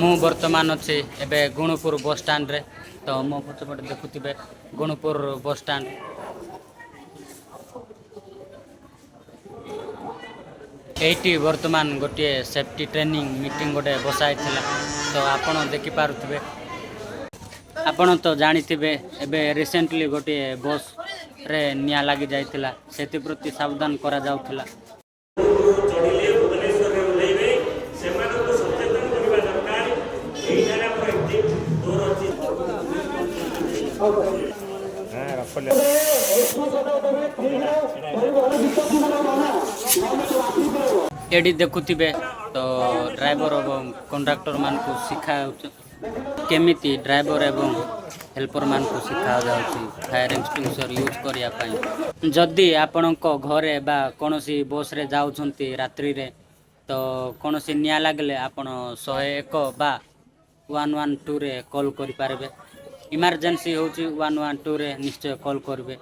ମୁଁ ବର୍ତ୍ତମାନ ଅଛି ଏବେ ଗୁଣୁପୁର ବସ୍ ଷ୍ଟାଣ୍ଡରେ। ତ ମୋ ପଛପଟେ ଦେଖୁଥିବେ ଗୁଣୁପୁର ବସ୍ ଷ୍ଟାଣ୍ଡ। ଏଇଠି ବର୍ତ୍ତମାନ ଗୋଟିଏ ସେଫ୍ଟି ଟ୍ରେନିଂ ମିଟିଂ ଗୋଟେ ବସା ହେଇଥିଲା। ତ ଆପଣ ଦେଖିପାରୁଥିବେ। ଆପଣ ତ ଜାଣିଥିବେ ଏବେ ରିସେଣ୍ଟଲି ଗୋଟିଏ ବସ୍ରେ ନିଆଁ ଲାଗି ଯାଇଥିଲା, ସେଥିପ୍ରତି ସାବଧାନ କରାଯାଉଥିଲା। ଚଢ଼ିଲେ ଭୁବନେଶ୍ୱରରେ ଓହ୍ଲେଇବେ ସେମାନଙ୍କୁ ସଚେତନ କରିବା ଦରକାର। ଏଇଠାରେ ଆମର ଏକ୍ଜିଟ୍ ଡୋର୍ ଅଛି। ଏଠି ଦେଖୁଥିବେ ତ ଡ୍ରାଇଭର ଏବଂ କଣ୍ଡକ୍ଟର ମାନଙ୍କୁ ଶିଖାଯାଉଛି କେମିତି ଡ୍ରାଇଭର ଏବଂ ହେଲ୍ପର ମାନଙ୍କୁ ଶିଖାଯାଉଛି ଫାୟାର ଏକ୍ସଟିଂଗୁଇସର ୟୁଜ୍ କରିବା ପାଇଁ। ଯଦି ଆପଣଙ୍କ ଘରେ ବା କୌଣସି ବସ୍ରେ ଯାଉଛନ୍ତି ରାତ୍ରିରେ, ତ କୌଣସି ନିଆଁ ଲାଗିଲେ ଆପଣ 101 ବା 112ରେ କଲ୍ କରିପାରିବେ। ଇମର୍ଜେନ୍ସି ହେଉଛି 112ରେ ନିଶ୍ଚୟ କଲ୍ କରିବେ।